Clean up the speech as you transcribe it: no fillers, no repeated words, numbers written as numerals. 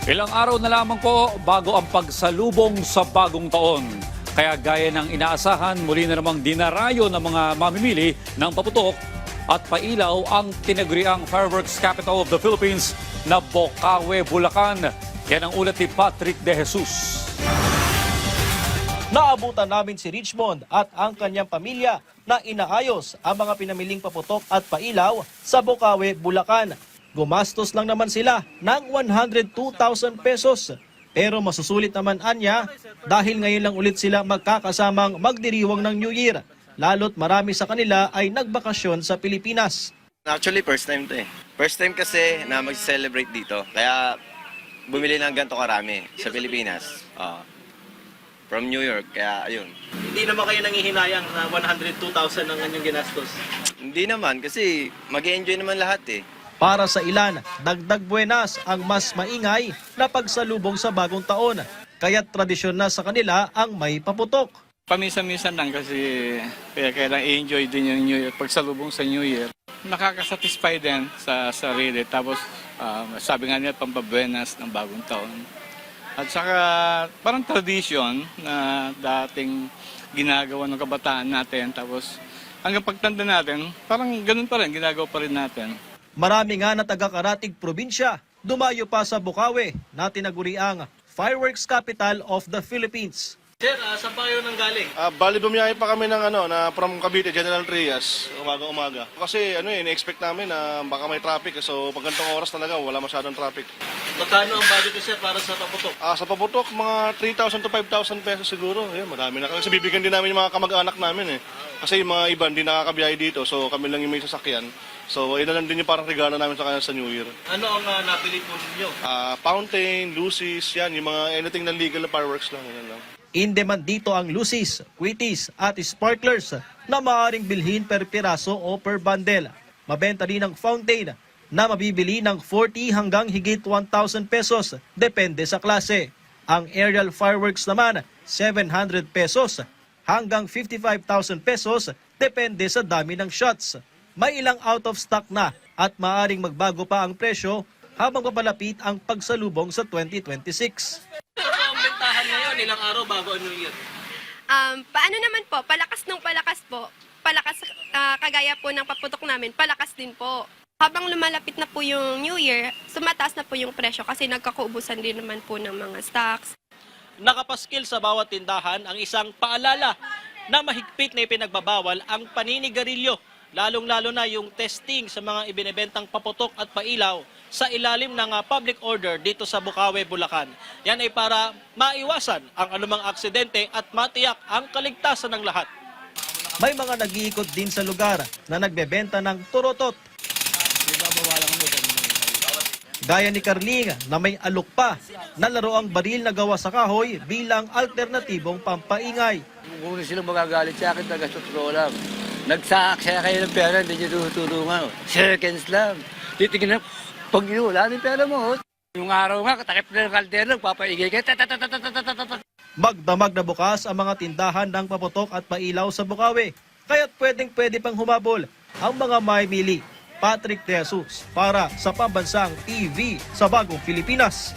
Ilang araw na lamang po bago ang pagsalubong sa bagong taon. Kaya gaya ng inaasahan, muli na namang dinarayo ng mga mamimili ng paputok at pailaw ang tinaguriang fireworks capital of the Philippines na Bocaue, Bulacan. Yan ang ulat ni Patrick De Jesus. Naabutan namin si Richmond at ang kanyang pamilya na inaayos ang mga pinamiling paputok at pailaw sa Bocaue, Bulacan. Gumastos lang naman sila ng 102,000 pesos. Pero masusulit naman anya dahil ngayon lang ulit sila magkakasamang magdiriwang ng New Year. Lalo't marami sa kanila ay nagbakasyon sa Pilipinas. Actually, first time to eh. First time kasi na mag-celebrate dito. Kaya bumili ng ganito karami sa Pilipinas. From New York, kaya ayun. Hindi naman kayo nangihinayang na 102,000 ang kanyang ginastos? Hindi naman, kasi mag-enjoy naman lahat eh. Para sa ilan, dagdag buenas ang mas maingay na pagsalubong sa bagong taon. Kaya't tradisyon na sa kanila ang may paputok. Paminsan-minsan lang kasi kailangan i-enjoy din yung New Year. Pagsalubong sa New Year, nakakasatisfy din sa sarili. Tapos sabi nga nila, pampabuenas ng bagong taon. At saka parang tradition na dating ginagawa ng kabataan natin. Tapos hanggang pagtanda natin, parang ganun pa rin, ginagawa pa rin natin. Marami nga na taga-Karatig probinsya, dumayo pa sa Bocaue na tinaguriang Fireworks Capital of the Philippines. Sir, saan pa kayo nanggaling? Bali bumiyahe pa kami ng from Cavite, General Trias, umaga-umaga. Kasi ina-expect namin na baka may traffic, so pag ganitong oras talaga wala masyadong traffic. Magkano ang budget ko, sir, para sa paputok? Sa paputok, mga 3,000 to 5,000 pesos siguro. Madami na. Kasi bibigyan din namin yung mga kamag-anak namin eh. Kasi yung mga iba hindi nakakabiyahe dito, so kami lang yung may sasakyan. So, ina lang din yung parang regalo namin sa kanya sa New Year. Ano ang nabili po ninyo? Fountain, lucis, yan, yung mga anything na legal na fireworks lang. Yan lang. In demand dito ang lucis, quitties at sparklers na maaaring bilhin per piraso o per bundle. Mabenta din ang fountain na mabibili ng 40 hanggang higit 1,000 pesos, depende sa klase. Ang aerial fireworks naman, 700 pesos hanggang 55,000 pesos, depende sa dami ng shots. May ilang out of stock na at maaaring magbago pa ang presyo habang papalapit ang pagsalubong sa 2026. Ano ang bentahan ngayon, ilang araw bago ang New Year? Paano naman po, palakas ng palakas po. Palakas, kagaya po ng paputok namin, palakas din po. Habang lumalapit na po yung New Year, sumataas na po yung presyo kasi nagkakaubusan din naman po ng mga stocks. Nakapaskil sa bawat tindahan ang isang paalala na mahigpit na ipinagbabawal ang paninigarilyo, lalong-lalo na yung testing sa mga ibinebentang paputok at pailaw sa ilalim ng public order dito sa Bocaue, Bulacan. Yan ay para maiwasan ang anumang aksidente at matiyak ang kaligtasan ng lahat. May mga nag-iikot din sa lugar na nagbebenta ng turotot. Gaya ni Carling na may alok pa na laro ang baril na gawa sa kahoy bilang alternatibong pampaingay. Kung silang magagalit sa akin, taga-sutro lang. Nagsaksaya kayo ng pera, hindi nyo tutulungan. Seconds lang. Titignan, pag wala ng pera mo, yung araw nga, katakip na ng kaldero, papaigay ka, Magdamag na bukas ang mga tindahan ng paputok at pailaw sa Bocaue. Kaya't pwedeng-pwede pang humabol ang mga mamimili. Patrick De Jesus para sa Pambansang TV sa Bagong Pilipinas.